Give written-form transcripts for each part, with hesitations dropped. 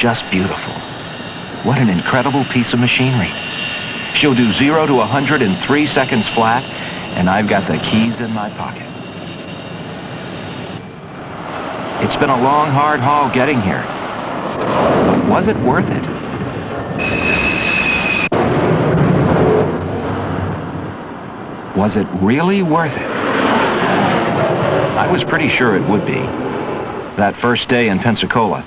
just beautiful. What an incredible piece of machinery. She'll do 0 to 100 in 3 seconds flat, and I've got the keys in my pocket. It's been a long, hard haul getting here. But was it worth it? Was it really worth it? I was pretty sure it would be. That first day in Pensacola.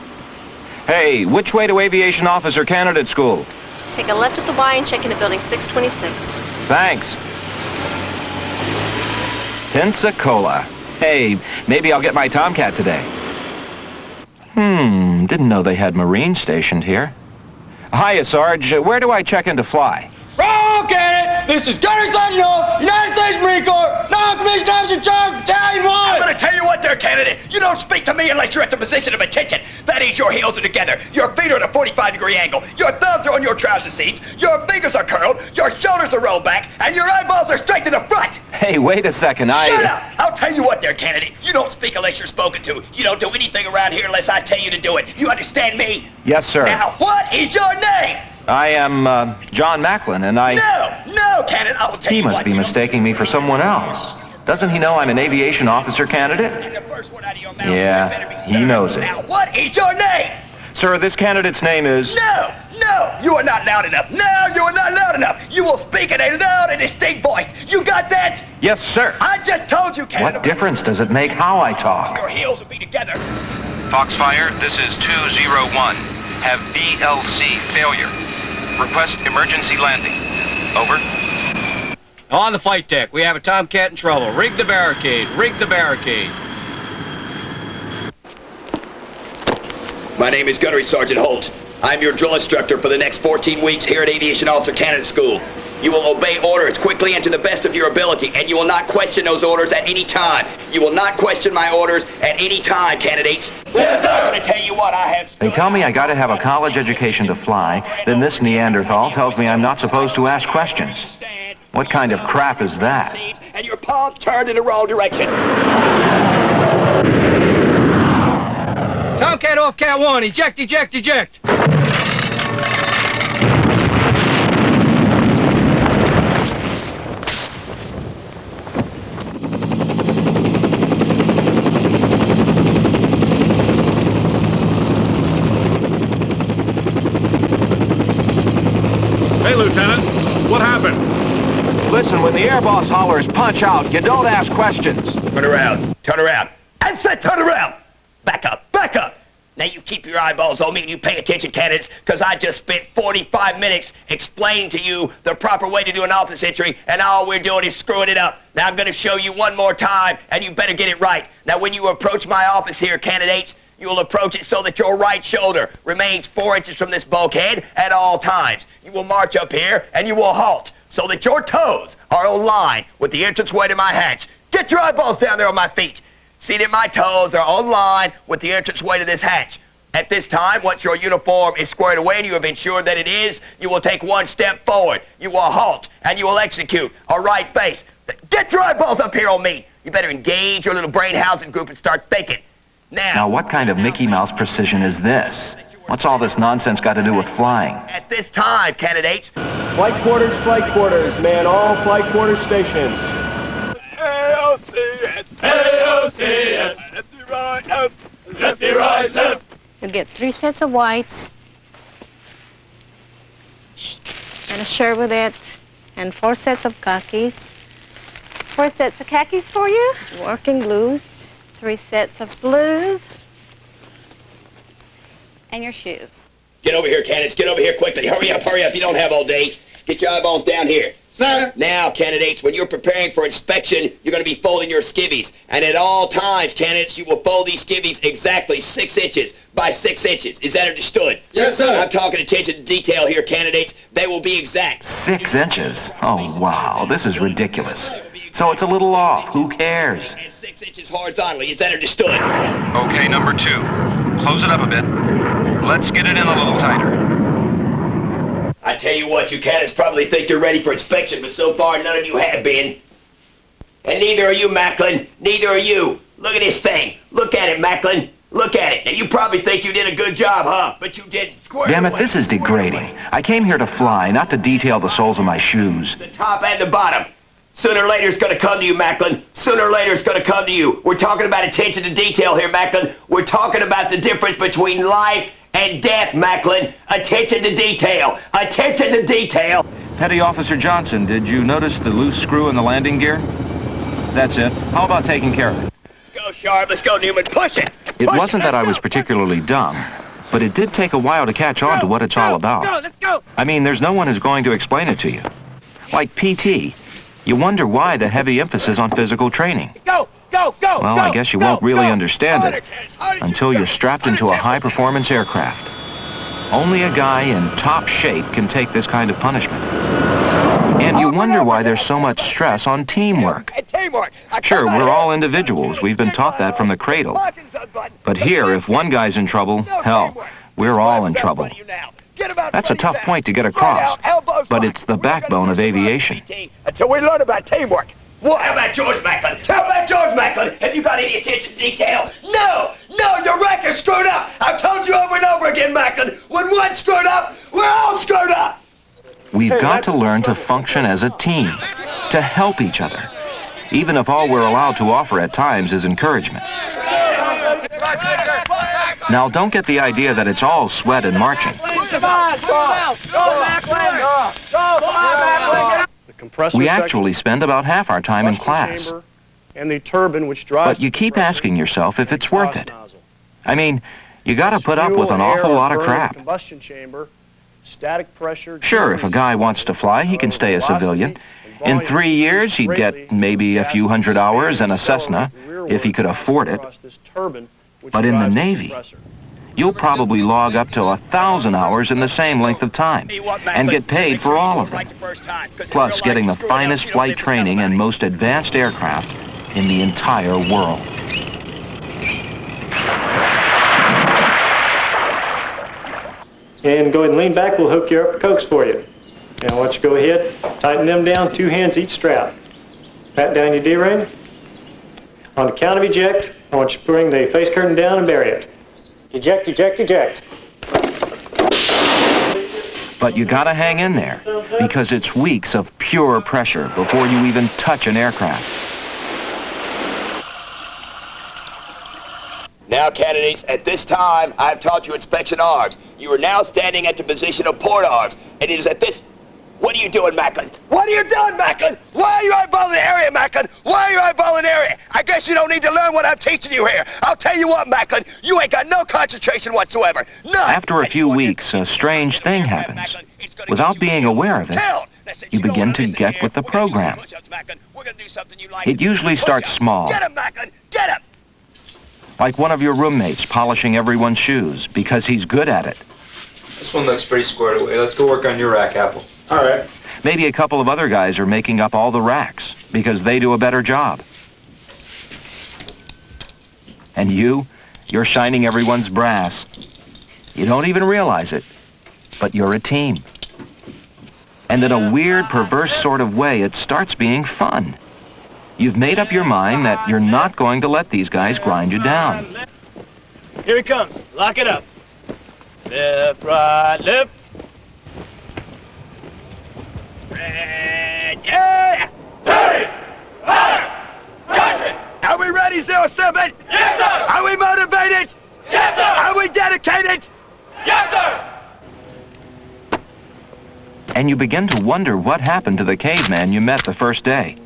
Hey, which way to Aviation Officer Candidate School? Take a left at the Y and check into building 626. Thanks. Pensacola. Hey, maybe I'll get my Tomcat today. Didn't know they had Marines stationed here. Hiya, Sarge. Where do I check in to fly? Wrong candidate! This is Gunnery Sergeant Hall, United States Marine Corps, non-commissioned officer in charge, Battalion 1! I'm gonna tell you what there, candidate. You don't speak to me unless you're at the position of attention. That is, your heels are together, your feet are at a 45-degree angle, your thumbs are on your trouser seats, your fingers are curled, your shoulders are rolled back, and your eyeballs are straight to the front. Hey, wait a second, Shut up! I'll tell you what there, candidate. You don't speak unless you're spoken to. You don't do anything around here unless I tell you to do it. You understand me? Yes, sir. Now, what is your name? I am, John Macklin, and I... No, candidate, I will tell you He must be mistaking me for someone else. Doesn't he know I'm an aviation officer candidate? Yeah, he knows it. Now, what is your name? Sir, this candidate's name is... No, you are not loud enough. No, you are not loud enough. You will speak in a loud and distinct voice. You got that? Yes, sir. I just told you, candidate. What difference does it make how I talk? Your heels will be together. Foxfire, this is 201. Have BLC failure. Request emergency landing. Over. On the flight deck, we have a Tomcat in trouble. Rig the barricade, rig the barricade. My name is Gunnery Sergeant Holt. I'm your drill instructor for the next 14 weeks here at Aviation Officer Candidate School. You will obey orders quickly and to the best of your ability, and you will not question those orders at any time. You will not question my orders at any time, candidates. Yes, sir. I'm going to tell you what I have... They tell me I got to have a college education to fly, then this Neanderthal tells me I'm not supposed to ask questions. What kind of crap is that? And your palms turned in the wrong direction. Tomcat off Cat 1, eject, eject, eject. Hey, Lieutenant, what happened? Listen, when the air boss hollers, punch out, you don't ask questions. Turn around, turn around. I said turn around. Back up, back up. Now you keep your eyeballs on me and you pay attention, candidates, because I just spent 45 minutes explaining to you the proper way to do an office entry, and all we're doing is screwing it up. Now I'm going to show you one more time, and you better get it right. Now when you approach my office here, candidates, you will approach it so that your right shoulder remains 4 inches from this bulkhead at all times. You will march up here, and you will halt so that your toes are on line with the entranceway to my hatch. Get your eyeballs down there on my feet. See that my toes are on line with the entranceway to this hatch. At this time, once your uniform is squared away and you have ensured that it is, you will take one step forward. You will halt, and you will execute a right face. Get your eyeballs up here on me. You better engage your little brain housing group and start thinking. Now, what kind of Mickey Mouse precision is this? What's all this nonsense got to do with flying? At this time, candidates. Flight quarters, man, all flight quarters stations. AOCS, AOCS, lefty right, left, lefty right, left. You'll get 3 sets of whites, and a shirt with it, and 4 sets of khakis. 4 sets of khakis for you, working blues, 3 sets of blues, and your shoes. Get over here, candidates. Get over here quickly. Hurry up, hurry up. You don't have all day. Get your eyeballs down here. Sir. Now, candidates, when you're preparing for inspection, you're going to be folding your skivvies. And at all times, candidates, you will fold these skivvies exactly 6 inches by 6 inches. Is that understood? Yes, sir. I'm talking attention to detail here, candidates. They will be exact. 6 inches? Oh, wow, this is ridiculous. So it's a little off. Who cares? And 6 inches horizontally. Is that understood? Okay, number 2. Close it up a bit. Let's get it in a little tighter. I tell you what, you candidates probably think you're ready for inspection, but so far none of you have been. And neither are you, Macklin. Neither are you. Look at this thing. Look at it, Macklin. Look at it. Now, you probably think you did a good job, huh? But you didn't. Square Damn it, away. this is degrading. I came here to fly, not to detail the soles of my shoes. The top and the bottom. Sooner or later, it's going to come to you, Macklin. Sooner or later, it's going to come to you. We're talking about attention to detail here, Macklin. We're talking about the difference between life and death, Macklin. Attention to detail. Attention to detail. Petty Officer Johnson, did you notice the loose screw in the landing gear? That's it. How about taking care of it? Let's go, Sharp. Let's go, Newman. Push it. It Push wasn't it. that I was particularly dumb, but it did take a while to catch on to what it's all about. Let's go. I mean, there's no one who's going to explain it to you. Like PT, you wonder why the heavy emphasis on physical training. Go. Well, I guess you won't really understand it until you're strapped into a high-performance aircraft. Only a guy in top shape can take this kind of punishment. And you wonder why there's so much stress on teamwork. And teamwork. Sure, we're all individuals. We've been taught that from the cradle. But here, if one guy's in trouble, hell, we're all in trouble. That's a tough point to get across, but it's the backbone of aviation. Until we learn about teamwork. What? How about George Macklin? How about George Macklin? Have you got any attention to detail? No, your record's screwed up. I've told you over and over again, Macklin. When one's screwed up, we're all screwed up. We've got to learn to function as a team, to help each other, even if all we're allowed to offer at times is encouragement. Now, don't get the idea that it's all sweat and marching. We actually spend about half our time in class. And the turbine which drives But you keep asking yourself if it's worth it. I mean, you got to put up with an awful lot of crap. Combustion chamber, static pressure. Sure, if a guy wants to fly, he can stay a civilian. In 3 years, he'd get maybe a few hundred hours in a Cessna, if he could afford it. But in the Navy, you'll probably log up to 1,000 hours in the same length of time and get paid for all of them. Plus getting the finest flight training and most advanced aircraft in the entire world. And go ahead and lean back, we'll hook you up cokes for you. Now, why don't you go ahead, tighten them down, 2 hands each strap. Pat down your D-ring. On the count of eject, I want you to bring the face curtain down and bury it. Eject, eject, eject. But you gotta hang in there, because it's weeks of pure pressure before you even touch an aircraft. Now, candidates, at this time, I've taught you inspection arms. You are now standing at the position of port arms. And it is at this... What are you doing, Macklin? What are you doing, Macklin? Why are you eyeballing the area, Macklin? Why are you eyeballing the area? I guess you don't need to learn what I'm teaching you here. I'll tell you what, Macklin, you ain't got no concentration whatsoever. None. After a few weeks, a strange thing happens. Without being aware of it, you begin to get with the program. It usually starts small. Get him, Macklin! Get him! Like one of your roommates polishing everyone's shoes because he's good at it. This one looks pretty squared away. Let's go work on your rack, Apple. All right. Maybe a couple of other guys are making up all the racks because they do a better job. And you're shining everyone's brass. You don't even realize it, but you're a team. And in a weird, perverse sort of way, it starts being fun. You've made up your mind that you're not going to let these guys grind you down. Here he comes. Lock it up. Left, right, left. Yeah! Hey! Fire! Country! Are we ready, 07? Yes, sir. Are we motivated? Yes, sir. Are we dedicated? Yes, sir. And you begin to wonder what happened to the caveman you met the first day.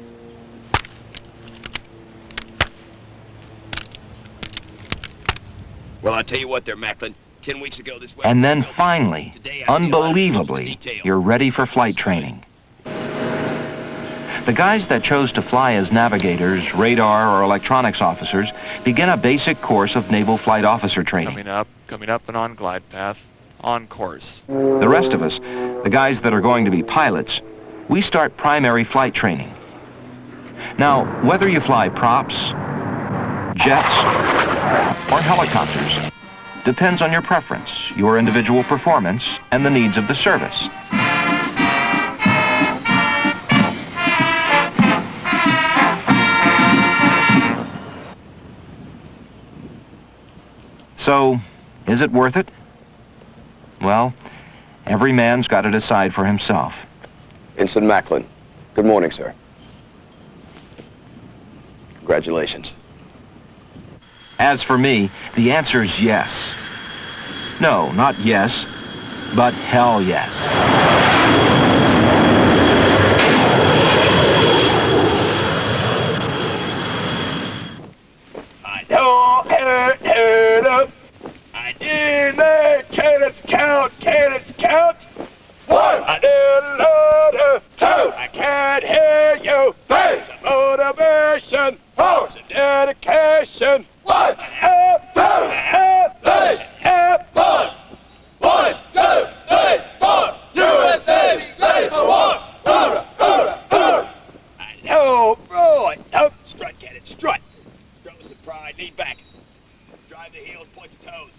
Well, I'll tell you what there, Macklin. 10 weeks ago this way. And then finally, unbelievably, you're ready for flight training. The guys that chose to fly as navigators, radar, or electronics officers begin a basic course of naval flight officer training. Coming up and on glide path, on course. The rest of us, the guys that are going to be pilots, we start primary flight training. Now, whether you fly props, jets, or helicopters, depends on your preference, your individual performance, and the needs of the service. So, is it worth it? Well, every man's got to decide for himself. Ensign Macklin. Good morning, sir. Congratulations. As for me, the answer's yes. No, not yes, but hell yes. I don't head up. I didn't cannons count, cannons count. One. I did louder. Two. I can't hear you. Three. It's a motivation. Four. It's a dedication. One. Half. Two. Half. Three. Half. One. 1, 2, 3, 4. U.S. Navy ready for war. Hoorah, hoorah, hoorah. I know, right. Up. Strut, cannon, strut. Strut with some pride. Lean back. Drive the heels, point the toes.